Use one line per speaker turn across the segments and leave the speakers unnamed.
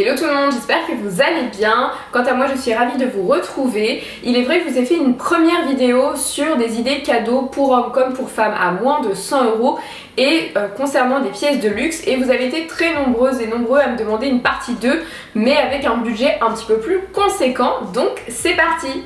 Hello tout le monde, j'espère que vous allez bien. Quant à moi, je suis ravie de vous retrouver. Il est vrai que je vous ai fait une première vidéo sur des idées cadeaux pour hommes comme pour femmes à moins de 100 € et concernant des pièces de luxe, et vous avez été très nombreuses et nombreux à me demander une partie 2 mais avec un budget un petit peu plus conséquent, donc c'est parti.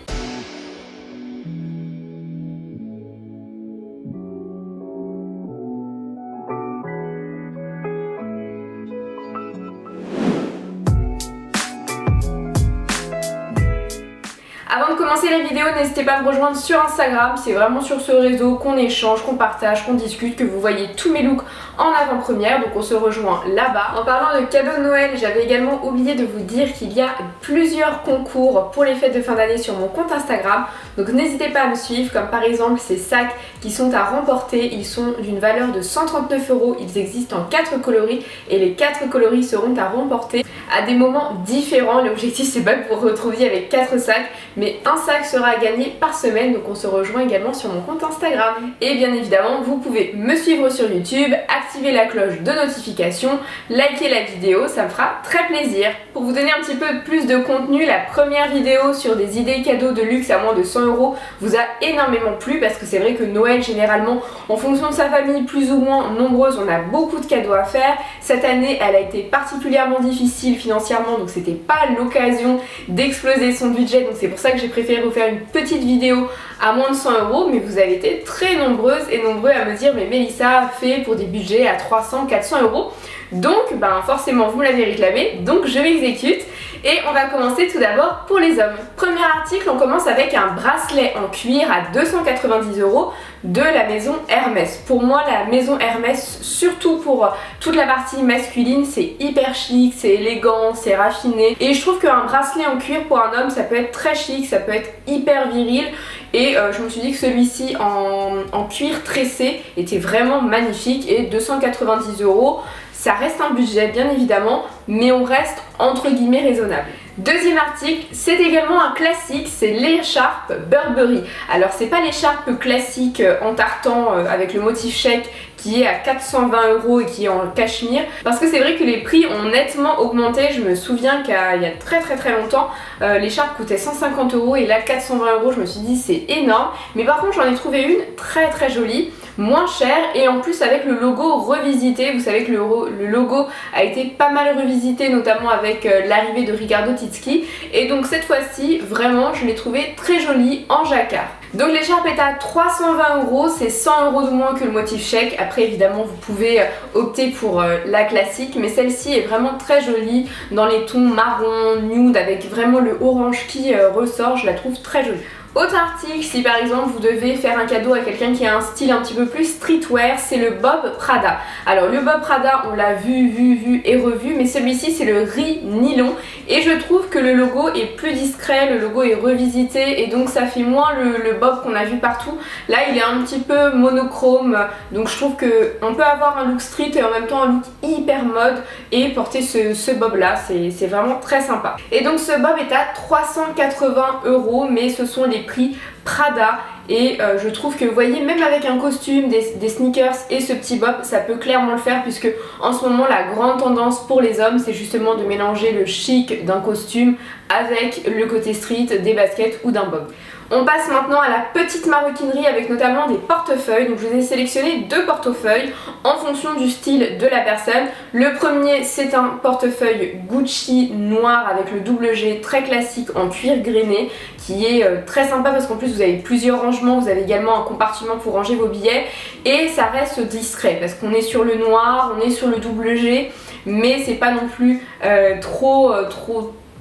Avant de commencer la vidéo, n'hésitez pas à me rejoindre sur Instagram, c'est vraiment sur ce réseau qu'on échange, qu'on partage, qu'on discute, que vous voyez tous mes looks en avant-première, donc on se rejoint là-bas. En parlant de cadeaux de Noël, j'avais également oublié de vous dire qu'il y a plusieurs concours pour les fêtes de fin d'année sur mon compte Instagram, donc n'hésitez pas à me suivre, comme par exemple ces sacs qui sont à remporter, ils sont d'une valeur de 139 €, ils existent en 4 coloris et les 4 coloris seront à remporter à des moments différents. L'objectif c'est pas que vous retrouviez avec 4 sacs, mais un sac sera à gagner par semaine, donc on se rejoint également sur mon compte Instagram. Et bien évidemment, vous pouvez me suivre sur YouTube, activer la cloche de notification, liker la vidéo, ça me fera très plaisir. Pour vous donner un petit peu plus de contenu, la première vidéo sur des idées cadeaux de luxe à moins de 100 € vous a énormément plu, parce que c'est vrai que Noël, généralement, en fonction de sa famille plus ou moins nombreuse, on a beaucoup de cadeaux à faire. Cette année, elle a été particulièrement difficile financièrement, donc c'était pas l'occasion d'exploser son budget, donc c'est pour ça que j'ai préféré vous faire une petite vidéo à moins de 100 €, mais vous avez été très nombreuses et nombreux à me dire mais Mélissa fait pour des budgets à 300-400 €. Donc forcément vous me l'avez réclamé, donc je m'exécute. Et on va commencer tout d'abord pour les hommes. Premier article, on commence avec un bracelet en cuir à 290 € de la maison Hermès. Pour moi, la maison Hermès, surtout pour toute la partie masculine, c'est hyper chic, c'est élégant, c'est raffiné. Et je trouve qu'un bracelet en cuir pour un homme, ça peut être très chic, ça peut être hyper viril. Et je me suis dit que celui-ci en cuir tressé était vraiment magnifique. Et 290 €, ça reste un budget bien évidemment, mais on reste entre guillemets raisonnable. Deuxième article, c'est également un classique, c'est l'écharpe Burberry. Alors c'est pas l'écharpe classique en tartan avec le motif chèque qui est à 420 € et qui est en cachemire, parce que c'est vrai que les prix ont nettement augmenté. Je me souviens qu'il y a très longtemps, l'écharpe coûtait 150 € et là 420 €, je me suis dit c'est énorme. Mais par contre j'en ai trouvé une très jolie, moins chère, et en plus avec le logo revisité. Vous savez que le logo a été pas mal revisité, notamment avec l'arrivée de Riccardo Tisci, et donc cette fois-ci vraiment je l'ai trouvé très jolie en jacquard. Donc l'écharpe est à 320 €, c'est 100 € de moins que le motif chèque. Après évidemment vous pouvez opter pour la classique, mais celle-ci est vraiment très jolie dans les tons marron, nude, avec vraiment le orange qui ressort, je la trouve très jolie. Autre article, si par exemple vous devez faire un cadeau à quelqu'un qui a un style un petit peu plus streetwear, c'est le Bob Prada. Alors le Bob Prada, on l'a vu et revu, mais celui-ci c'est le riz nylon, et je trouve que le logo est plus discret, le logo est revisité, et donc ça fait moins le Bob qu'on a vu partout. Là il est un petit peu monochrome, donc je trouve qu'on peut avoir un look street et en même temps un look hyper mode et porter ce Bob là, c'est vraiment très sympa. Et donc ce Bob est à 380 €, mais ce sont les prix Prada, et je trouve que vous voyez, même avec un costume, des sneakers et ce petit bob, ça peut clairement le faire, puisque en ce moment la grande tendance pour les hommes c'est justement de mélanger le chic d'un costume avec le côté street des baskets ou d'un bob. On passe maintenant à la petite maroquinerie avec notamment des portefeuilles. Donc je vous ai sélectionné 2 portefeuilles en fonction du style de la personne. Le premier, c'est un portefeuille Gucci noir avec le double G très classique en cuir grainé, qui est très sympa parce qu'en plus vous avez plusieurs rangements, vous avez également un compartiment pour ranger vos billets, et ça reste discret parce qu'on est sur le noir, on est sur le double G, mais c'est pas non plus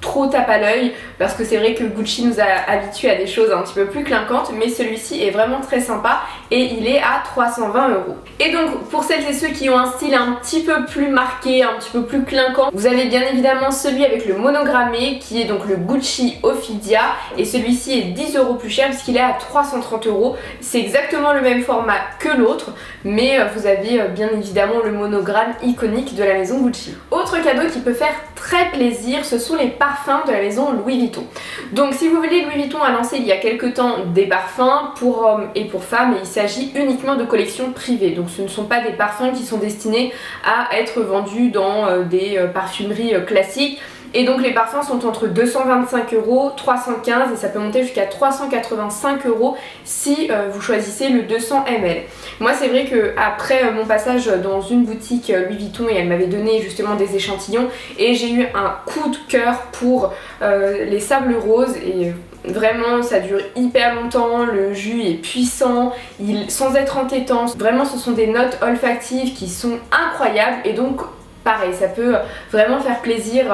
trop tape à l'œil, parce que c'est vrai que Gucci nous a habitués à des choses un petit peu plus clinquantes, mais celui-ci est vraiment très sympa et il est à 320 €. Et donc pour celles et ceux qui ont un style un petit peu plus marqué, un petit peu plus clinquant, vous avez bien évidemment celui avec le monogrammé qui est donc le Gucci Ophidia, et celui-ci est 10 € plus cher puisqu'il est à 330 €. C'est exactement le même format que l'autre, mais vous avez bien évidemment le monogramme iconique de la maison Gucci. Autre cadeau qui peut faire très plaisir, ce sont les parfums de la maison Louis Vuitton. Donc si vous voulez, Louis Vuitton a lancé il y a quelques temps des parfums pour hommes et pour femmes, et il s'agit uniquement de collections privées. Donc ce ne sont pas des parfums qui sont destinés à être vendus dans des parfumeries classiques. Et donc les parfums sont entre 225 €, 315 et ça peut monter jusqu'à 385 € si vous choisissez le 200 ml. Moi c'est vrai que après mon passage dans une boutique Louis Vuitton, et elle m'avait donné justement des échantillons, et j'ai eu un coup de cœur pour les sables roses, et vraiment ça dure hyper longtemps, le jus est puissant, sans être entêtant. Vraiment ce sont des notes olfactives qui sont incroyables, et donc pareil, ça peut vraiment faire plaisir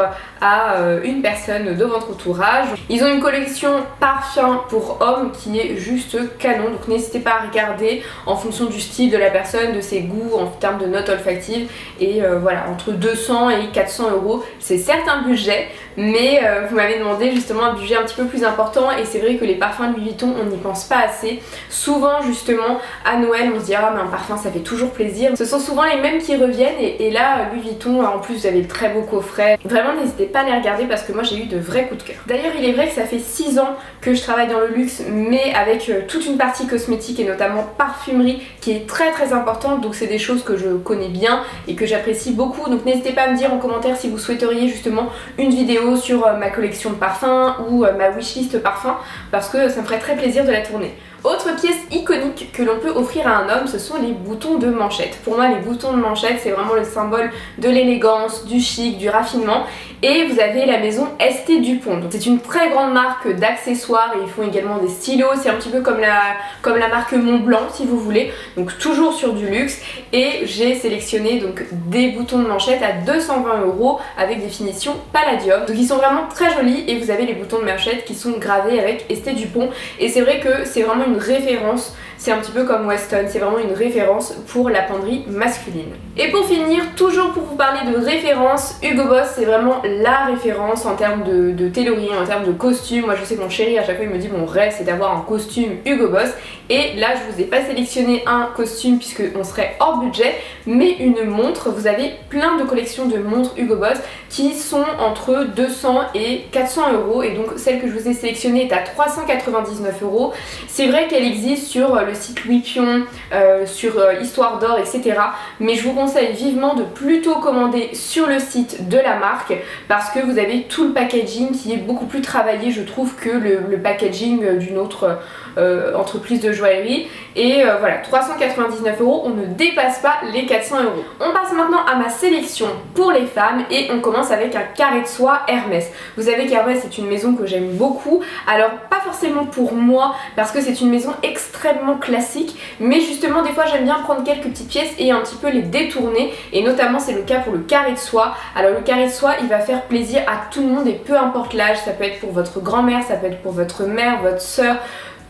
à une personne de votre entourage. Ils ont une collection parfum pour hommes qui est juste canon, donc n'hésitez pas à regarder en fonction du style de la personne, de ses goûts en termes de notes olfactives. Et voilà, entre 200 et 400 €, c'est certes un budget, mais vous m'avez demandé justement un budget un petit peu plus important, et c'est vrai que les parfums de Louis Vuitton, on n'y pense pas assez. Souvent justement à Noël on se dit ah mais un parfum ça fait toujours plaisir, ce sont souvent les mêmes qui reviennent, et là Louis Vuitton, en plus vous avez de très beaux coffrets, vraiment n'hésitez pas à les regarder parce que moi j'ai eu de vrais coups de cœur. D'ailleurs il est vrai que ça fait 6 ans que je travaille dans le luxe, mais avec toute une partie cosmétique et notamment parfumerie qui est très très importante, donc c'est des choses que je connais bien et que j'apprécie beaucoup. Donc n'hésitez pas à me dire en commentaire si vous souhaiteriez justement une vidéo sur ma collection de parfums ou ma wishlist parfum, parce que ça me ferait très plaisir de la tourner. Autre pièce iconique que l'on peut offrir à un homme, ce sont les boutons de manchette. Pour moi les boutons de manchette c'est vraiment le symbole de l'élégance, du chic, du raffinement. Et vous avez la maison ST Dupont. C'est une très grande marque d'accessoires, et ils font également des stylos, c'est un petit peu comme la marque Montblanc si vous voulez, donc toujours sur du luxe. Et j'ai sélectionné donc des boutons de manchette à 220 € avec des finitions palladium. Donc ils sont vraiment très jolis, et vous avez les boutons de manchette qui sont gravés avec ST Dupont, et c'est vrai que c'est vraiment une référence. C'est un petit peu comme Weston, c'est vraiment une référence pour la penderie masculine. Et pour finir, toujours pour vous parler de référence, Hugo Boss c'est vraiment la référence en termes de tailoring, en termes de costume. Moi je sais que mon chéri à chaque fois il me dit mon rêve c'est d'avoir un costume Hugo Boss, et là je vous ai pas sélectionné un costume puisque on serait hors budget, mais une montre. Vous avez plein de collections de montres Hugo Boss qui sont entre 200 et 400 €, et donc celle que je vous ai sélectionnée est à 399 €. C'est vrai qu'elle existe sur le site Louis Pion, sur Histoire d'Or, etc. Mais je vous conseille vivement de plutôt commander sur le site de la marque, parce que vous avez tout le packaging qui est beaucoup plus travaillé je trouve que le packaging d'une autre entreprise de joaillerie. Et voilà, 399 €, on ne dépasse pas les 400 €. On passe maintenant à ma sélection pour les femmes, et on commence avec un carré de soie Hermès. Vous savez qu'Hermès c'est une maison que j'aime beaucoup, alors pas forcément pour moi parce que c'est une maison extrêmement classique, mais justement des fois j'aime bien prendre quelques petites pièces et un petit peu les détourner, et notamment c'est le cas pour le carré de soie. Alors le carré de soie il va faire plaisir à tout le monde, et peu importe l'âge, ça peut être pour votre grand-mère, ça peut être pour votre mère, votre soeur,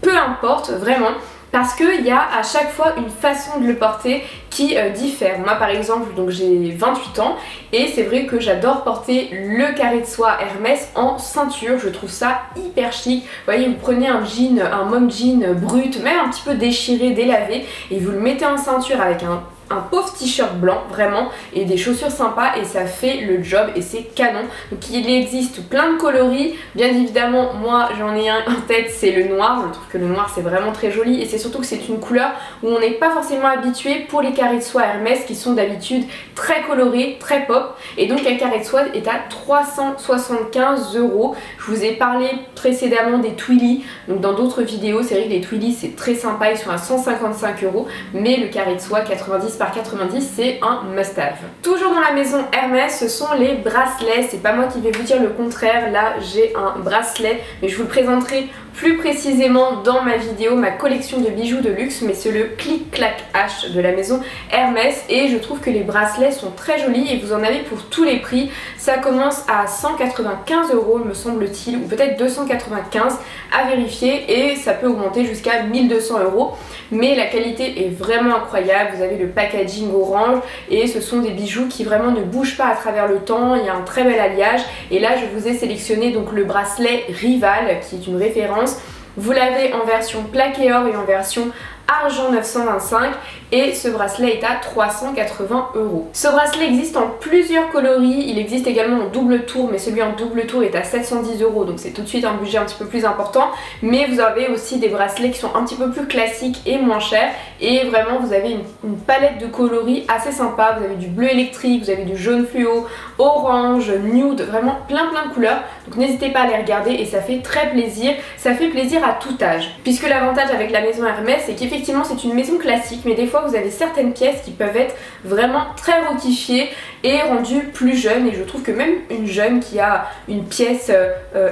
peu importe vraiment, parce qu'il y a à chaque fois une façon de le porter qui diffère. Moi par exemple, donc j'ai 28 ans, et c'est vrai que j'adore porter le carré de soie Hermès en ceinture, je trouve ça hyper chic. Vous voyez, vous prenez un jean, un mom jean brut, même un petit peu déchiré, délavé, et vous le mettez en ceinture avec un pauvre t-shirt blanc vraiment, et des chaussures sympas, et ça fait le job et c'est canon. Donc il existe plein de coloris, bien évidemment moi j'en ai un en tête, c'est le noir. Je trouve que le noir c'est vraiment très joli, et c'est surtout que c'est une couleur où on n'est pas forcément habitué pour les carrés de soie Hermès qui sont d'habitude très colorés, très pop. Et donc un carré de soie est à 375 €. Je vous ai parlé précédemment des Twilly, donc dans d'autres vidéos. C'est vrai que les Twilly c'est très sympa, ils sont à 155 €, mais le carré de soie 90 par 90 c'est un must-have. Toujours dans la maison Hermès, ce sont les bracelets. C'est pas moi qui vais vous dire le contraire, là j'ai un bracelet, mais je vous le présenterai plus précisément dans ma vidéo, ma collection de bijoux de luxe, mais c'est le Clic Clac H de la maison Hermès, et je trouve que les bracelets sont très jolis, et vous en avez pour tous les prix. Ça commence à 195 € me semble-t-il, ou peut-être 295 à vérifier, et ça peut augmenter jusqu'à 1200 €, mais la qualité est vraiment incroyable. Vous avez le packaging orange, et ce sont des bijoux qui vraiment ne bougent pas à travers le temps. Il y a un très bel alliage, et là je vous ai sélectionné donc le bracelet Rival qui est une référence. Vous l'avez en version plaqué or et en version argent 925 et ce bracelet est à 380 €. Ce bracelet existe en plusieurs coloris, il existe également en double tour mais celui en double tour est à 710 € donc c'est tout de suite un budget un petit peu plus important, mais vous avez aussi des bracelets qui sont un petit peu plus classiques et moins chers et vraiment vous avez une palette de coloris assez sympa, vous avez du bleu électrique, vous avez du jaune fluo, orange, nude, vraiment plein de couleurs, donc n'hésitez pas à les regarder et ça fait très plaisir, ça fait plaisir à tout âge. Puisque l'avantage avec la maison Hermès c'est qu'effectivement c'est une maison classique mais des fois vous avez certaines pièces qui peuvent être vraiment très roquifiées et rendues plus jeunes et je trouve que même une jeune qui a une pièce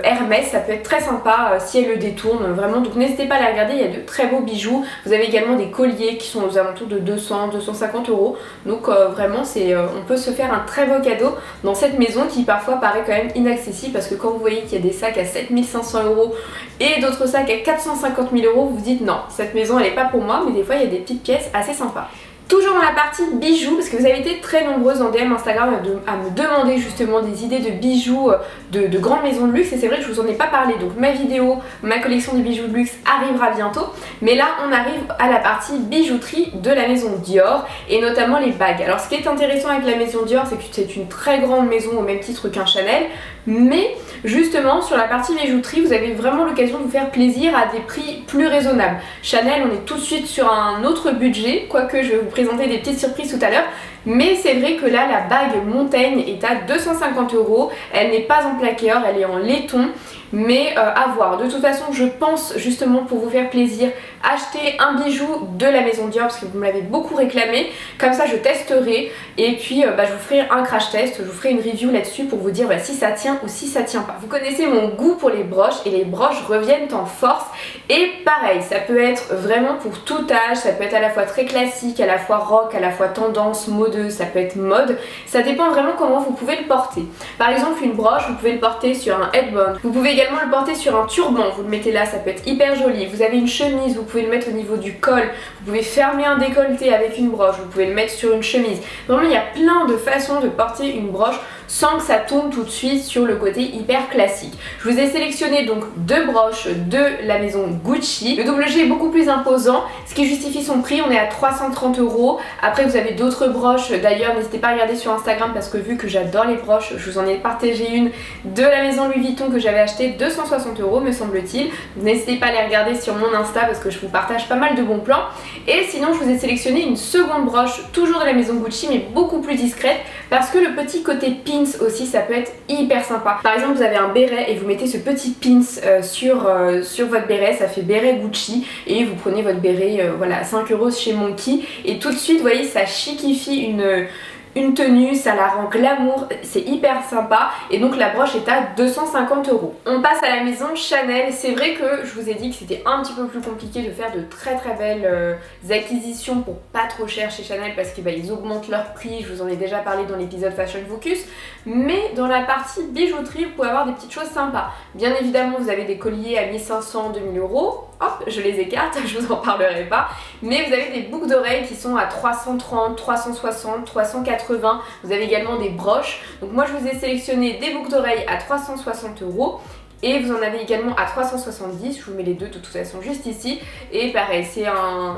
Hermès ça peut être très sympa si elle le détourne vraiment, donc n'hésitez pas à la regarder, il y a de très beaux bijoux, vous avez également des colliers qui sont aux alentours de 200-250 €, donc vraiment on peut se faire un très beau cadeau dans cette maison qui parfois paraît quand même inaccessible parce que quand vous voyez qu'il y a des sacs à 7500 € et d'autres sacs à 450 000 €, vous vous dites non, cette maison elle est pas pour moi, mais des fois il y a des petites pièces assez sympas. Toujours dans la partie bijoux, parce que vous avez été très nombreuses en DM Instagram à me demander justement des idées de bijoux de grandes maisons de luxe et c'est vrai que je vous en ai pas parlé, donc ma vidéo, ma collection de bijoux de luxe arrivera bientôt, mais là on arrive à la partie bijouterie de la maison Dior et notamment les bagues. Alors ce qui est intéressant avec la maison Dior c'est que c'est une très grande maison au même titre qu'un Chanel, mais justement sur la partie bijouterie vous avez vraiment l'occasion de vous faire plaisir à des prix plus raisonnables. Chanel on est tout de suite sur un autre budget, quoique je vais vous présenter des petites surprises tout à l'heure, mais c'est vrai que là la bague Montaigne est à 250 €, elle n'est pas en plaqué or, elle est en laiton, mais à voir. De toute façon je pense justement pour vous faire plaisir acheter un bijou de la maison Dior parce que vous me l'avez beaucoup réclamé, comme ça je testerai et puis je vous ferai un crash test, je vous ferai une review là-dessus pour vous dire si ça tient ou si ça tient pas. Vous connaissez mon goût pour les broches et les broches reviennent en force et pareil ça peut être vraiment pour tout âge, ça peut être à la fois très classique, à la fois rock, à la fois tendance, modeuse, ça peut être mode, ça dépend vraiment comment vous pouvez le porter. Par exemple une broche vous pouvez le porter sur un headband, vous pouvez également le porter sur un turban, vous le mettez là, ça peut être hyper joli. Vous avez une chemise, vous pouvez le mettre au niveau du col, vous pouvez fermer un décolleté avec une broche, vous pouvez le mettre sur une chemise. Vraiment il y a plein de façons de porter une broche sans que ça tombe tout de suite sur le côté hyper classique. Je vous ai sélectionné donc deux broches de la maison Gucci. Le double G est beaucoup plus imposant, ce qui justifie son prix, on est à 330 €. Après vous avez d'autres broches, d'ailleurs n'hésitez pas à regarder sur Instagram parce que vu que j'adore les broches, je vous en ai partagé une de la maison Louis Vuitton que j'avais acheté 260 € me semble-t-il. N'hésitez pas à les regarder sur mon Insta parce que je vous partage pas mal de bons plans. Et sinon je vous ai sélectionné une seconde broche, toujours de la maison Gucci mais beaucoup plus discrète parce que le petit côté pin aussi ça peut être hyper sympa. Par exemple vous avez un béret et vous mettez ce petit pins sur votre béret, ça fait béret Gucci et vous prenez votre béret voilà à 5 € chez Monkey et tout de suite vous voyez ça chikifie une tenue, ça la rend glamour, c'est hyper sympa et donc la broche est à 250 €. On passe à la maison Chanel. C'est vrai que je vous ai dit que c'était un petit peu plus compliqué de faire de très belles acquisitions pour pas trop cher chez Chanel parce qu'ils augmentent leur prix, je vous en ai déjà parlé dans l'épisode Fashion Focus, mais dans la partie bijouterie vous pouvez avoir des petites choses sympas. Bien évidemment vous avez des colliers à 1500-2000 €, hop je les écarte, je vous en parlerai pas, mais vous avez des boucles d'oreilles qui sont à 330, 360, 380. Vous avez également des broches, donc moi je vous ai sélectionné des boucles d'oreilles à 360 € et vous en avez également à 370, je vous mets les deux de toute façon juste ici et pareil c'est un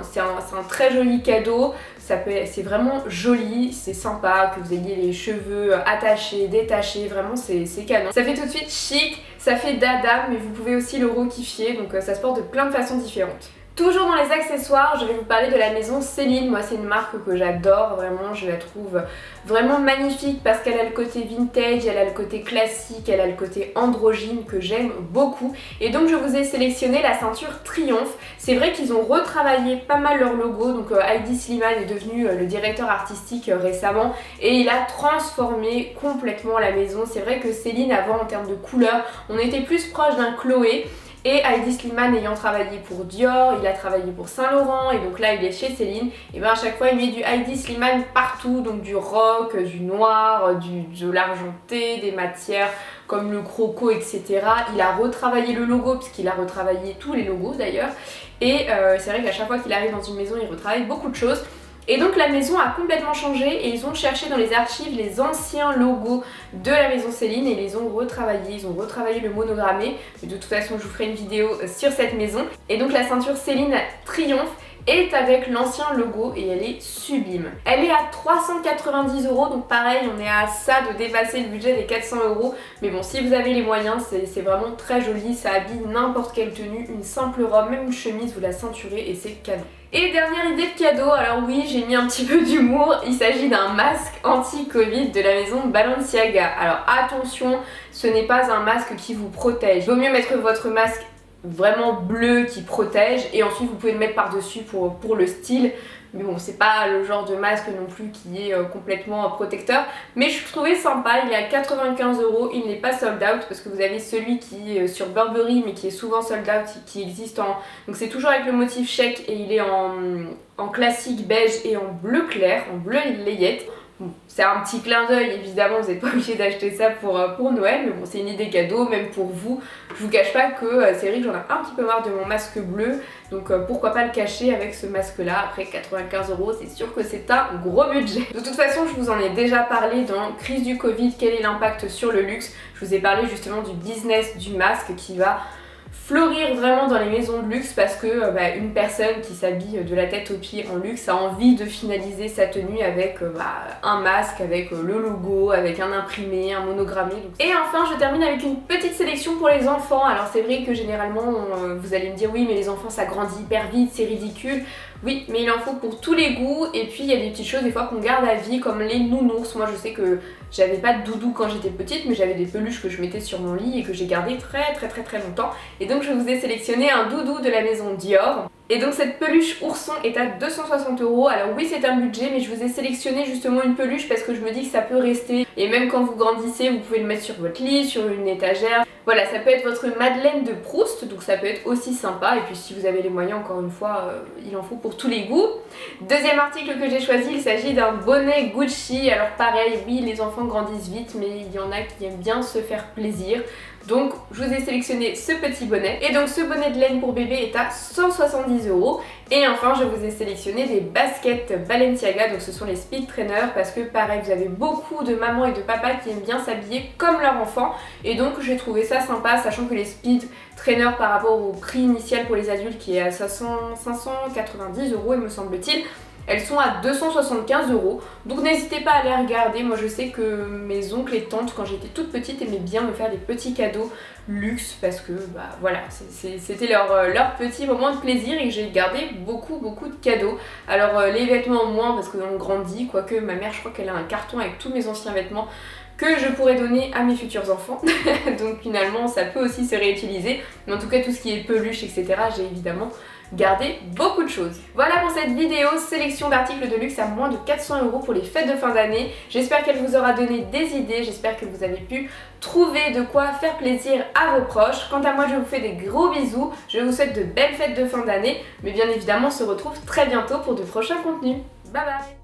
très joli cadeau, c'est vraiment joli, c'est sympa que vous ayez les cheveux attachés, détachés, vraiment c'est canon. Ça fait tout de suite chic, ça fait dada mais vous pouvez aussi le roquifier donc ça se porte de plein de façons différentes. Toujours dans les accessoires, je vais vous parler de la maison Céline. Moi c'est une marque que j'adore, vraiment je la trouve vraiment magnifique parce qu'elle a le côté vintage, elle a le côté classique, elle a le côté androgyne que j'aime beaucoup. Et donc je vous ai sélectionné la ceinture Triomphe. C'est vrai qu'ils ont retravaillé pas mal leur logo, donc Heidi Slimane est devenu le directeur artistique récemment et il a transformé complètement la maison. C'est vrai que Céline avant en termes de couleur, on était plus proche d'un Chloé. Et Heidi Slimane ayant travaillé pour Dior, il a travaillé pour Saint Laurent et donc là il est chez Céline, et bien à chaque fois il met du Heidi Slimane partout, donc du rock, du noir, de l'argenté, des matières comme le croco etc. Il a retravaillé le logo puisqu'il a retravaillé tous les logos d'ailleurs et c'est vrai qu'à chaque fois qu'il arrive dans une maison il retravaille beaucoup de choses. Et donc la maison a complètement changé et ils ont cherché dans les archives les anciens logos de la maison Céline et ils les ont retravaillés. Ils ont retravaillé le monogrammé, mais de toute façon je vous ferai une vidéo sur cette maison. Et donc la ceinture Céline Triomphe est avec l'ancien logo et elle est sublime. Elle est à 390 €, donc pareil on est à ça de dépasser le budget des 400 €. Mais bon, si vous avez les moyens, c'est vraiment très joli, ça habille n'importe quelle tenue, une simple robe, même une chemise, vous la ceinturez et c'est canon. Et dernière idée de cadeau, alors oui j'ai mis un petit peu d'humour, il s'agit d'un masque anti-Covid de la maison Balenciaga. Alors attention, ce n'est pas un masque qui vous protège, il vaut mieux mettre votre masque vraiment bleu qui protège et ensuite vous pouvez le mettre par dessus pour le style, mais bon c'est pas le genre de masque non plus qui est complètement protecteur, mais je trouvais sympa. Il est à 95 €, il n'est pas sold out parce que vous avez celui qui est sur Burberry mais qui est souvent sold out, qui existe en, donc c'est toujours avec le motif chèque et il est en classique beige et en bleu clair, en bleu layette. Bon, c'est un petit clin d'œil, évidemment, vous n'êtes pas obligé d'acheter ça pour Noël, mais bon, c'est une idée cadeau, même pour vous. Je vous cache pas que c'est vrai que j'en ai un petit peu marre de mon masque bleu, donc pourquoi pas le cacher avec ce masque-là. Après 95 €, c'est sûr que c'est un gros budget. De toute façon, je vous en ai déjà parlé dans Crise du Covid, quel est l'impact sur le luxe. Je vous ai parlé justement du business du masque qui va fleurir vraiment dans les maisons de luxe parce que une personne qui s'habille de la tête aux pieds en luxe a envie de finaliser sa tenue avec un masque, avec le logo, avec un imprimé, un monogrammé. Et enfin je termine avec une petite sélection pour les enfants. Alors c'est vrai que généralement vous allez me dire oui mais les enfants ça grandit hyper vite, c'est ridicule. Oui, mais il en faut pour tous les goûts et puis il y a des petites choses des fois qu'on garde à vie comme les nounours. Moi je sais que j'avais pas de doudou quand j'étais petite mais j'avais des peluches que je mettais sur mon lit et que j'ai gardé très longtemps. Et donc je vous ai sélectionné un doudou de la maison Dior. Et donc cette peluche ourson est à 260 €. Alors oui c'est un budget mais je vous ai sélectionné justement une peluche parce que je me dis que ça peut rester. Et même quand vous grandissez vous pouvez le mettre sur votre lit, sur une étagère. Voilà, ça peut être votre Madeleine de Proust, donc ça peut être aussi sympa. Et puis si vous avez les moyens, encore une fois, il en faut pour tous les goûts. Deuxième article que j'ai choisi, il s'agit d'un bonnet Gucci. Alors pareil, oui les enfants grandissent vite mais il y en a qui aiment bien se faire plaisir. Donc je vous ai sélectionné ce petit bonnet. Et donc ce bonnet de laine pour bébé est à 170 €. Et enfin je vous ai sélectionné des baskets Balenciaga, donc ce sont les speed trainers parce que pareil vous avez beaucoup de mamans et de papas qui aiment bien s'habiller comme leur enfant. Et donc j'ai trouvé ça sympa, sachant que les speed trainers par rapport au prix initial pour les adultes qui est à 590 € il me semble-t-il, elles sont à 275 €. Donc n'hésitez pas à les regarder. Moi je sais que mes oncles et tantes quand j'étais toute petite aimaient bien me faire des petits cadeaux luxe parce que voilà, c'était leur petit moment de plaisir et que j'ai gardé beaucoup de cadeaux. Alors les vêtements moins parce qu'on grandit, quoique ma mère je crois qu'elle a un carton avec tous mes anciens vêtements que je pourrais donner à mes futurs enfants. Donc finalement ça peut aussi se réutiliser. Mais en tout cas tout ce qui est peluche etc, j'ai évidemment gardé beaucoup de choses. Voilà pour cette vidéo, sélection d'articles de luxe à moins de 400 € pour les fêtes de fin d'année. J'espère qu'elle vous aura donné des idées, j'espère que vous avez pu trouver de quoi faire plaisir à vos proches. Quant à moi je vous fais des gros bisous, je vous souhaite de belles fêtes de fin d'année, mais bien évidemment on se retrouve très bientôt pour de prochains contenus. Bye bye!